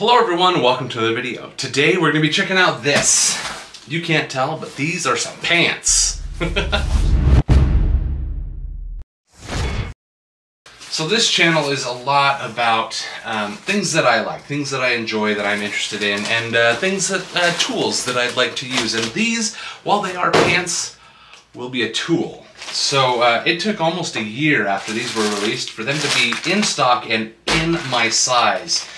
Hello everyone, welcome to the video. Today we're going to be checking out this. You can't tell, but these are some pants. So this channel is a lot about things that I like, things that I enjoy, that I'm interested in, and things that, tools that I'd like to use. And these, while they are pants, will be a tool. So it took almost a year after these were released for them to be in stock and in my size.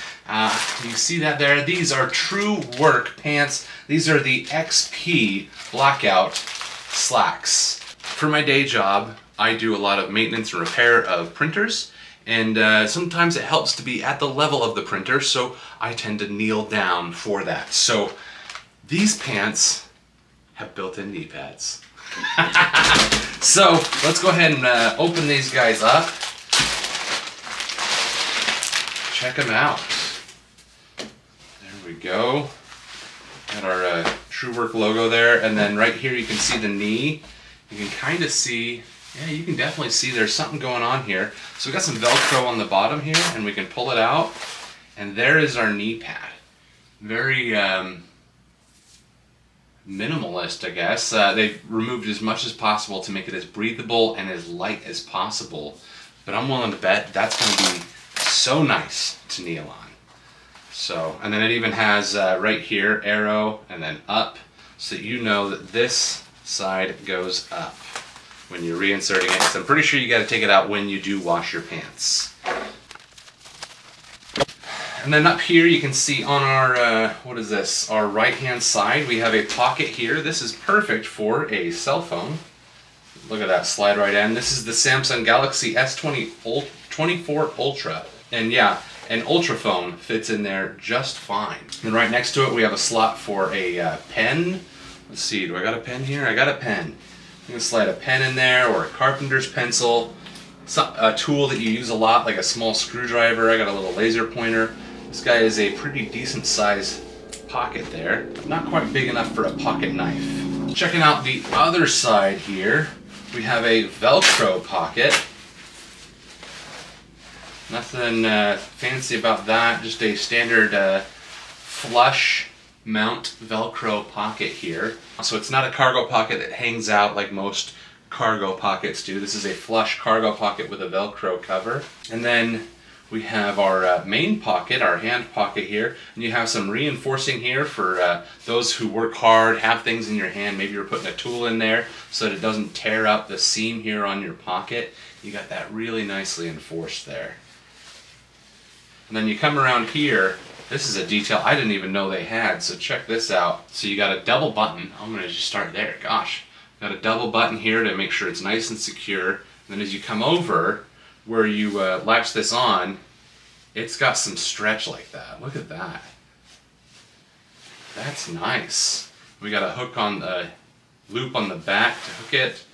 You see that there? These are Truewerk pants. These are the XP blackout slacks. For my day job, I do a lot of maintenance and repair of printers, and sometimes it helps to be at the level of the printer, so I tend to kneel down for that. So these pants have built-in knee pads. So let's go ahead and open these guys up. Check them out. There we go. Got our Truewerk logo there, and then right here you can see the knee. You can kind of see, yeah, you can definitely see there's something going on here. So we got some Velcro on the bottom here, and we can pull it out, and there is our knee pad. Very minimalist, I guess. They've removed as much as possible to make it as breathable and as light as possible. But I'm willing to bet that's going to be so nice to kneel on. So, and then it even has right here, arrow, and then up, so that you know that this side goes up when you're reinserting it. So I'm pretty sure you got to take it out when you do wash your pants. And then up here you can see on our, what is this, our right hand side, we have a pocket here. This is perfect for a cell phone. Look at that, slide right in. This is the Samsung Galaxy S24 Ultra. And yeah, an Ultra phone fits in there just fine. And right next to it we have a slot for a pen. Let's see, do I got a pen here? I got a pen. You can slide a pen in there, or a carpenter's pencil. A tool that you use a lot, like a small screwdriver. I got a little laser pointer. This guy is a pretty decent size pocket there. Not quite big enough for a pocket knife. Checking out the other side here, we have a Velcro pocket. Nothing fancy about that, just a standard flush mount Velcro pocket here. So it's not a cargo pocket that hangs out like most cargo pockets do. This is a flush cargo pocket with a Velcro cover. And then we have our main pocket, our hand pocket here, and you have some reinforcing here for those who work hard, have things in your hand. Maybe you're putting a tool in there so that it doesn't tear up the seam here on your pocket. You got that really nicely enforced there. And then you come around here, this is a detail I didn't even know they had, so check this out. So you got a double button. I'm going to just start there, gosh. Got a double button here to make sure it's nice and secure. And then as you come over, where you latch this on, it's got some stretch like that. Look at that. That's nice. We got a hook on the loop on the back to hook it.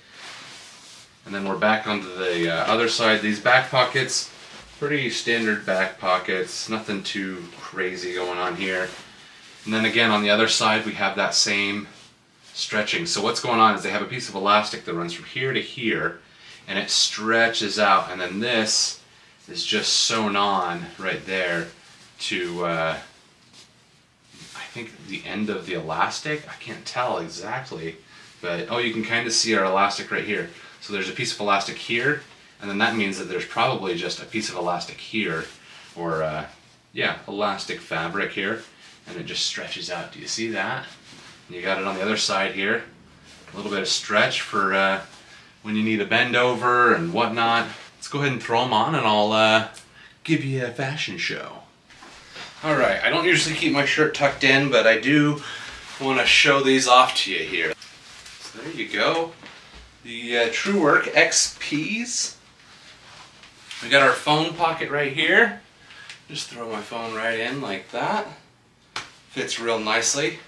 And then we're back onto the other side. These back pockets, pretty standard back pockets, nothing too crazy going on here. And then again on the other side we have that same stretching. So what's going on is they have a piece of elastic that runs from here to here, and it stretches out, and then this is just sewn on right there to I think the end of the elastic. I can't tell exactly, but oh, you can kind of see our elastic right here. So there's a piece of elastic here, and then that means that there's probably just a piece of elastic here, or yeah, elastic fabric here, and it just stretches out. Do you see that? And you got it on the other side here, a little bit of stretch for when you need a bend over and whatnot. Let's go ahead and throw them on, and I'll give you a fashion show. Alright, I don't usually keep my shirt tucked in, but I do want to show these off to you here. So there you go. The Truewerk XPs. We got our phone pocket right here. Just throw my phone right in like that. Fits real nicely.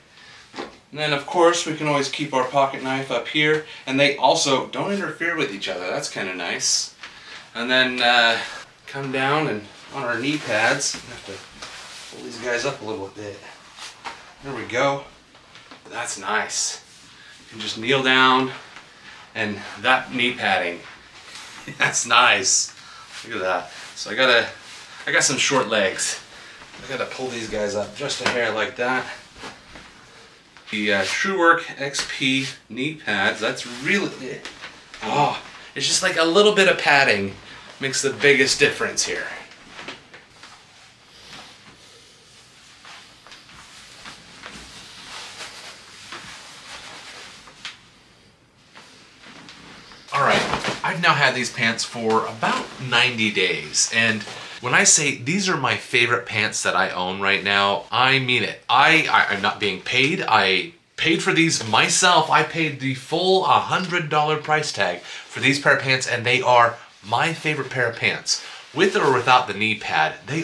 And then of course we can always keep our pocket knife up here, and they also don't interfere with each other. That's kind of nice. And then come down and on our knee pads, I have to pull these guys up a little bit. There we go. That's nice. You can just kneel down, and that knee padding, that's nice. Look at that. So I got some short legs. I gotta pull these guys up just a hair like that. The Truewerk XP knee pads, that's really, oh, it's just like a little bit of padding makes the biggest difference here. Alright, I've now had these pants for about 90 days, and when I say these are my favorite pants that I own right now, I mean it. I'm not being paid. I paid for these myself. I paid the full $100 price tag for these pair of pants, and they are my favorite pair of pants. With or without the knee pad, they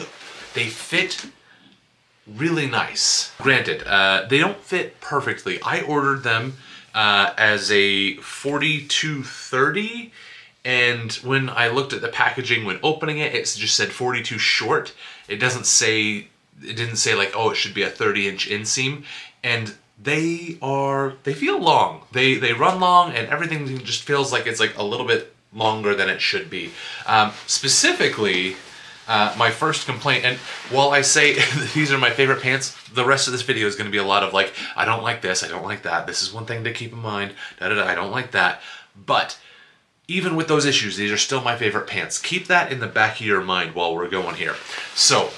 fit really nice. Granted, they don't fit perfectly. I ordered them as a 42-30, and when I looked at the packaging when opening it, it just said 42 short. It didn't say like, oh, it should be a 30-inch inseam, and they feel long. They run long, and everything just feels like it's like a little bit longer than it should be. Specifically, my first complaint, and while I say these are my favorite pants, the rest of this video is going to be a lot of like, I don't like this, I don't like that, this is one thing to keep in mind, I don't like that. But even with those issues, these are still my favorite pants. Keep that in the back of your mind while we're going here. So,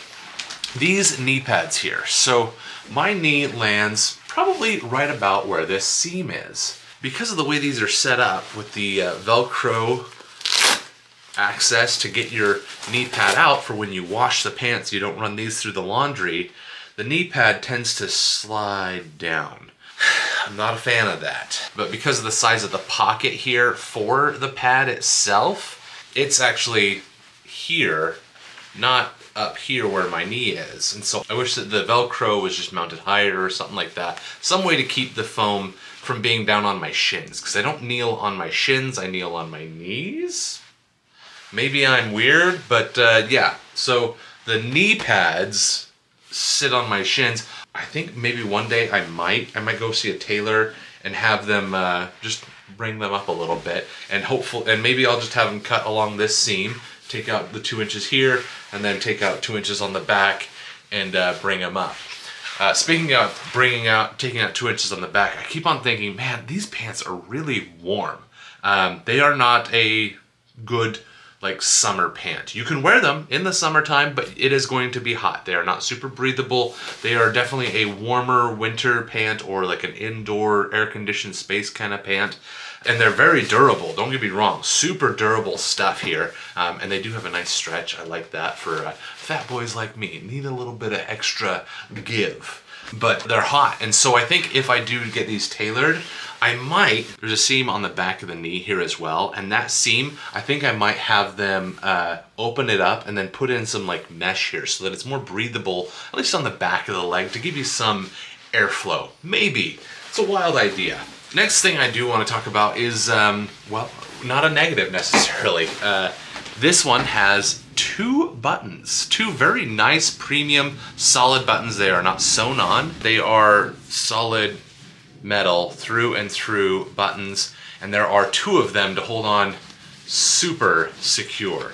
these knee pads here. So, my knee lands probably right about where this seam is. Because of the way these are set up with the Velcro access to get your knee pad out for when you wash the pants, you don't run these through the laundry, the knee pad tends to slide down. I'm not a fan of that. But because of the size of the pocket here for the pad itself, it's actually here, not up here where my knee is. And so I wish that the Velcro was just mounted higher or something like that. Some way to keep the foam from being down on my shins, because I don't kneel on my shins, I kneel on my knees. Maybe I'm weird, but yeah. So the knee pads sit on my shins. I think maybe one day I might go see a tailor and have them just bring them up a little bit, and maybe I'll just have them cut along this seam, take out the 2 inches here, and then take out 2 inches on the back and bring them up. Speaking of taking out 2 inches on the back, I keep on thinking, man, these pants are really warm. They are not a good like summer pant. You can wear them in the summertime, but it is going to be hot. They are not super breathable. They are definitely a warmer winter pant or like an indoor air-conditioned space kind of pant. And they're very durable, don't get me wrong. Super durable stuff here. And they do have a nice stretch. I like that for fat boys like me. Need a little bit of extra give. But they're hot, and so I think if I do get these tailored, there's a seam on the back of the knee here as well, and that seam, I think I might have them open it up and then put in some like mesh here so that it's more breathable, at least on the back of the leg, to give you some airflow. Maybe. It's a wild idea. Next thing I do want to talk about is, well, not a negative necessarily. This one has 2 buttons, 2 very nice premium solid buttons. They are not sewn on. They are solid metal through and through buttons, and there are 2 of them to hold on super secure.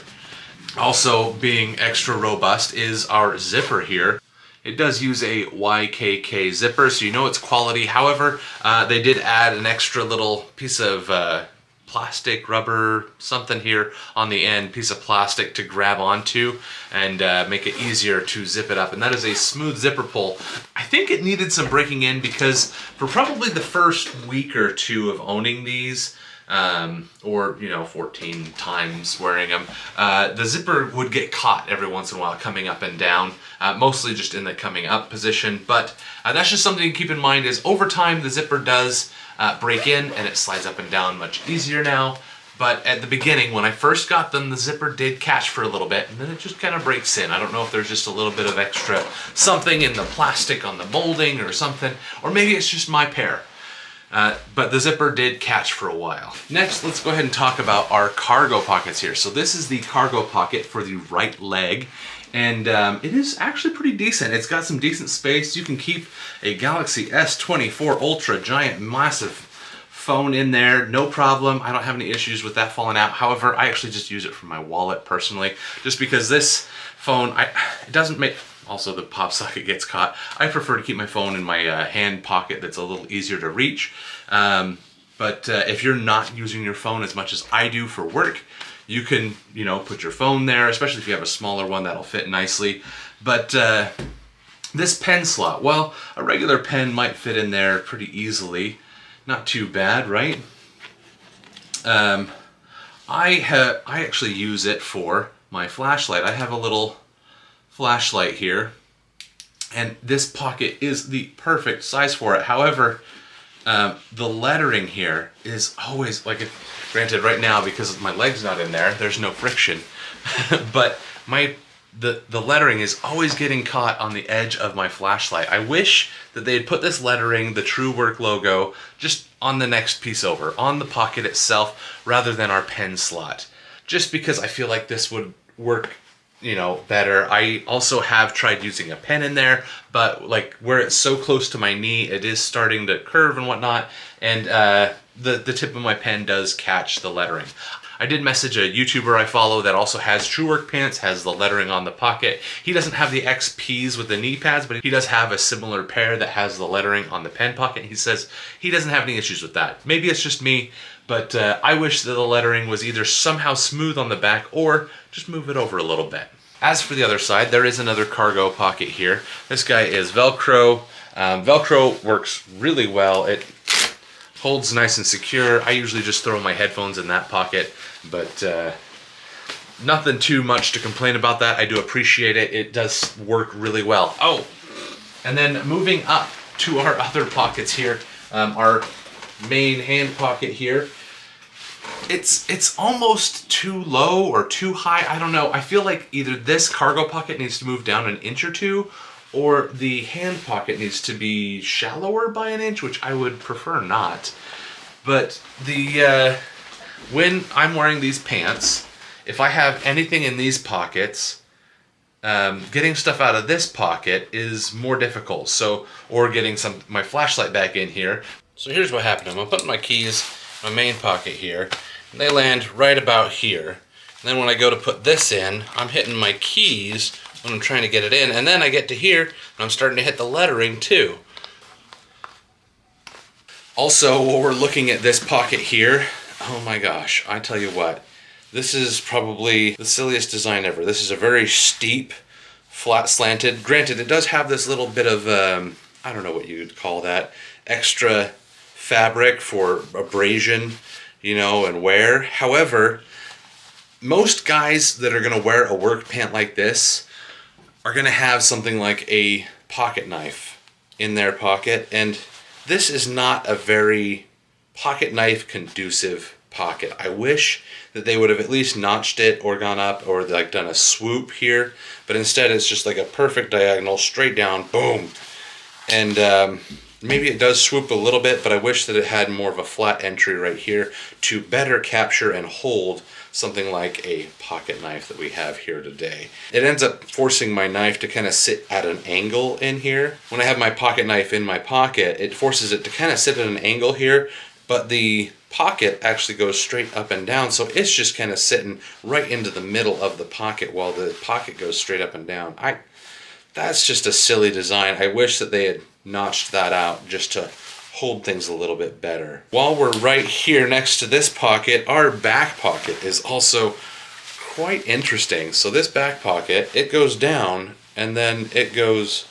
Also being extra robust is our zipper here. It does use a YKK zipper, so you know it's quality. However, they did add an extra little piece of plastic, rubber, something here on the end, piece of plastic to grab onto and make it easier to zip it up. And that is a smooth zipper pull. I think it needed some breaking in because for probably the first week or 2 of owning these, or you know, 14 times wearing them, the zipper would get caught every once in a while coming up and down, mostly just in the coming up position. But that's just something to keep in mind, is over time the zipper does break in and it slides up and down much easier now. But at the beginning, when I first got them, the zipper did catch for a little bit, and then it just kind of breaks in. I don't know if there's just a little bit of extra something in the plastic on the molding or something, or maybe it's just my pair. But the zipper did catch for a while. Next, let's go ahead and talk about our cargo pockets here. So this is the cargo pocket for the right leg, and it is actually pretty decent. It's got some decent space. You can keep a Galaxy S24 Ultra giant massive phone in there, no problem. I don't have any issues with that falling out. However, I actually just use it for my wallet personally, just because this phone, it doesn't Also the pop socket gets caught. I prefer to keep my phone in my hand pocket that's a little easier to reach. But if you're not using your phone as much as I do for work, you can, you know, put your phone there, especially if you have a smaller one that'll fit nicely. But this pen slot, well, a regular pen might fit in there pretty easily. Not too bad, right? I actually use it for my flashlight. I have a little flashlight here, and this pocket is the perfect size for it. However, the lettering here is always, like, granted right now because my leg's not in there, there's no friction, but the lettering is always getting caught on the edge of my flashlight. I wish that they had put this lettering, the Truewerk logo, just on the next piece over, on the pocket itself, rather than our pen slot. Just because I feel like this would work, you know, better. I also have tried using a pen in there, but like where it's so close to my knee, it is starting to curve and whatnot, and the tip of my pen does catch the lettering. I did message a YouTuber I follow that also has Truewerk pants, has the lettering on the pocket. He doesn't have the XPs with the knee pads, but he does have a similar pair that has the lettering on the pen pocket. He says he doesn't have any issues with that. Maybe it's just me, but I wish that the lettering was either somehow smooth on the back or just move it over a little bit. As for the other side, there is another cargo pocket here. This guy is Velcro. Velcro works really well. It holds nice and secure. I usually just throw my headphones in that pocket, but nothing too much to complain about that. I do appreciate it. It does work really well. Oh, and then moving up to our other pockets here, our main hand pocket here. It's almost too low or too high. I don't know. I feel like either this cargo pocket needs to move down an inch or two, or the hand pocket needs to be shallower by an inch, which I would prefer not. But the when I'm wearing these pants, if I have anything in these pockets, getting stuff out of this pocket is more difficult. So, or getting my flashlight back in here. So here's what happened. I'm putting my keys in my main pocket here, and they land right about here. And then when I go to put this in, I'm hitting my keys when I'm trying to get it in, and then I get to here, and I'm starting to hit the lettering too. Also, while we're looking at this pocket here, oh my gosh, I tell you what, this is probably the silliest design ever. This is a very steep, flat slanted. Granted, it does have this little bit of, I don't know what you'd call that, extra fabric for abrasion, you know, and wear. However, most guys that are gonna wear a work pant like this are gonna have something like a pocket knife in their pocket, and this is not a very pocket knife conducive pocket. I wish that they would have at least notched it or gone up or like done a swoop here, but instead it's just like a perfect diagonal, straight down, boom. And maybe it does swoop a little bit, but I wish that it had more of a flat entry right here to better capture and hold something like a pocket knife that we have here today. It ends up forcing my knife to kind of sit at an angle in here. When I have my pocket knife in my pocket, it forces it to kind of sit at an angle here, but the pocket actually goes straight up and down, so it's just kind of sitting right into the middle of the pocket while the pocket goes straight up and down. That's just a silly design. I wish that they had notched that out just to hold things a little bit better. While we're right here next to this pocket, our back pocket is also quite interesting. So this back pocket, it goes down and then it goes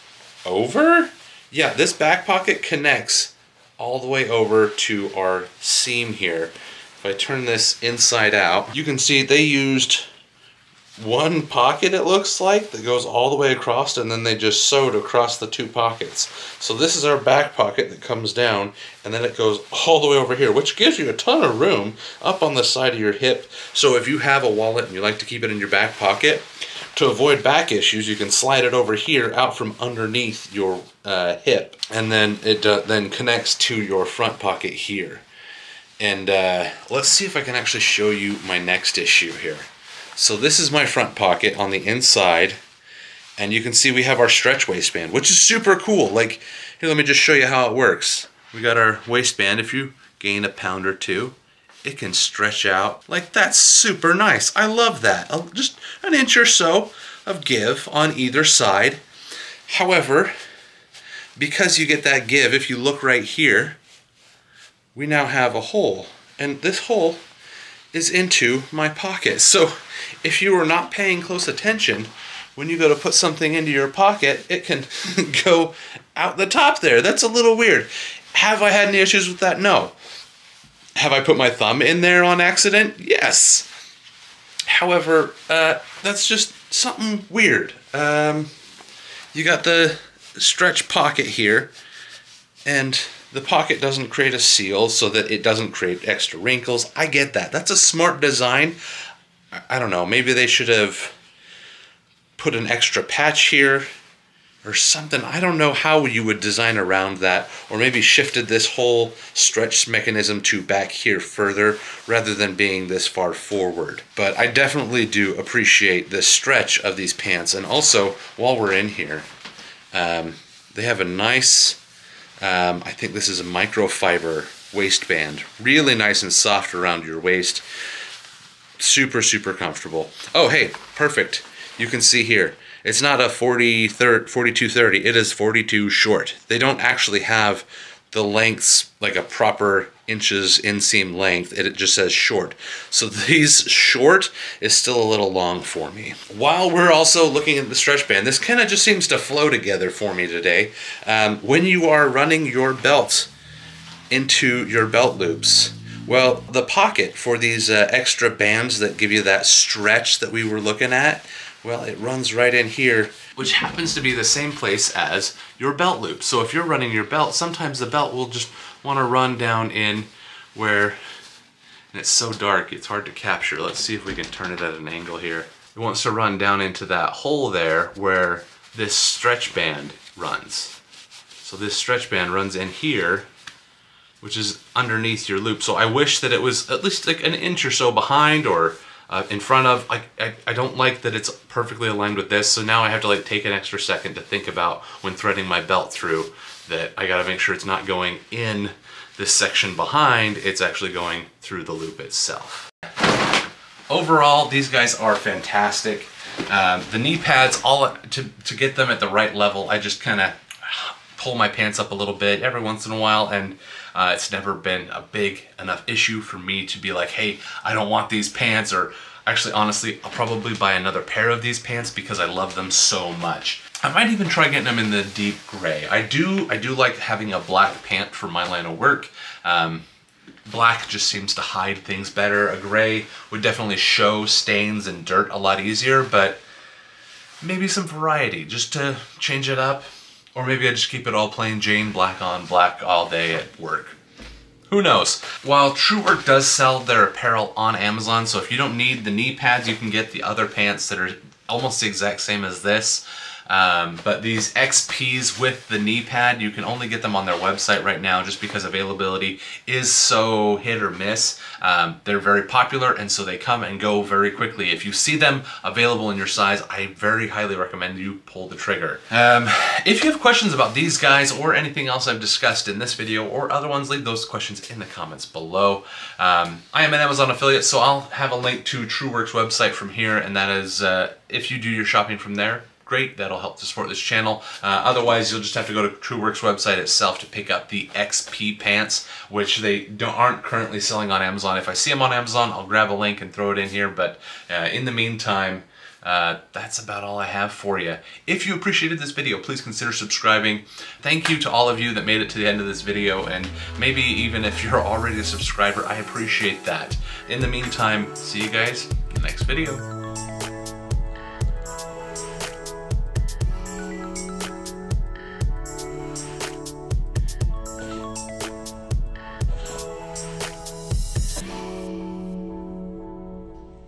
over? Yeah, this back pocket connects all the way over to our seam here. If I turn this inside out, you can see they used one pocket, it looks like, that goes all the way across, and then they just sewed across the two pockets. So this is our back pocket that comes down, and then it goes all the way over here, which gives you a ton of room up on the side of your hip. So if you have a wallet and you like to keep it in your back pocket, to avoid back issues, you can slide it over here out from underneath your hip, and then it then connects to your front pocket here. And let's see if I can actually show you my next issue here. So this is my front pocket on the inside, and you can see we have our stretch waistband, which is super cool. Like, here, let me just show you how it works. We got our waistband. If you gain a pound or two, it can stretch out. Like, that's super nice. I love that. Just an inch or so of give on either side. However, because you get that give, if you look right here, we now have a hole. And this hole is into my pocket. So if you were not paying close attention, when you go to put something into your pocket, it can go out the top there. That's a little weird. Have I had any issues with that? No. Have I put my thumb in there on accident? Yes. However, that's just something weird. You got the stretch pocket here, and the pocket doesn't create a seal so that it doesn't create extra wrinkles. I get that. That's a smart design. I don't know, maybe they should have put an extra patch here or something. I don't know how you would design around that, or maybe shifted this whole stretch mechanism to back here further rather than being this far forward. But I definitely do appreciate the stretch of these pants. And also, while we're in here, they have a nice, I think this is a microfiber waistband. Really nice and soft around your waist. Super, super comfortable. Oh, hey, perfect. You can see here, it's not a 42-30, it is 42 short. They don't actually have the lengths like a proper inches inseam length. It just says short. So these short is still a little long for me. While we're also looking at the stretch band, this kind of just seems to flow together for me today. When you are running your belt into your belt loops, well, the pocket for these extra bands that give you that stretch that we were looking at, well, it runs right in here, which happens to be the same place as your belt loop. So if you're running your belt, sometimes the belt will just want to run down in where, and it's so dark, it's hard to capture. Let's see if we can turn it at an angle here. It wants to run down into that hole there where this stretch band runs. So this stretch band runs in here, which is underneath your loop. So I wish that it was at least like an inch or so behind or in front of. I don't like that it's perfectly aligned with this, so now I have to like take an extra second to think about when threading my belt through that I gotta make sure it's not going in this section behind, it's actually going through the loop itself. Overall, these guys are fantastic. The knee pads, to get them at the right level, I just kind of pull my pants up a little bit every once in a while, and it's never been a big enough issue for me to be like, hey, I don't want these pants, or actually, honestly, I'll probably buy another pair of these pants because I love them so much. I might even try getting them in the deep gray. I do like having a black pant for my line of work. Black just seems to hide things better. A gray would definitely show stains and dirt a lot easier, but maybe some variety just to change it up. Or maybe I just keep it all plain Jane, black on black all day at work. Who knows? While Truewerk does sell their apparel on Amazon, so if you don't need the knee pads, you can get the other pants that are almost the exact same as this. But these XPs with the knee pad, you can only get them on their website right now just because availability is so hit or miss. They're very popular, and so they come and go very quickly. If you see them available in your size, I very highly recommend you pull the trigger. If you have questions about these guys or anything else I've discussed in this video or other ones, leave those questions in the comments below. I am an Amazon affiliate, so I'll have a link to Truewerk's website from here, and that is, if you do your shopping from there, great, that'll help to support this channel. Otherwise, you'll just have to go to Truewerk's website itself to pick up the XP pants, which they aren't currently selling on Amazon. If I see them on Amazon, I'll grab a link and throw it in here, but in the meantime, that's about all I have for you. If you appreciated this video, please consider subscribing. Thank you to all of you that made it to the end of this video, and maybe even if you're already a subscriber, I appreciate that. In the meantime, see you guys in the next video.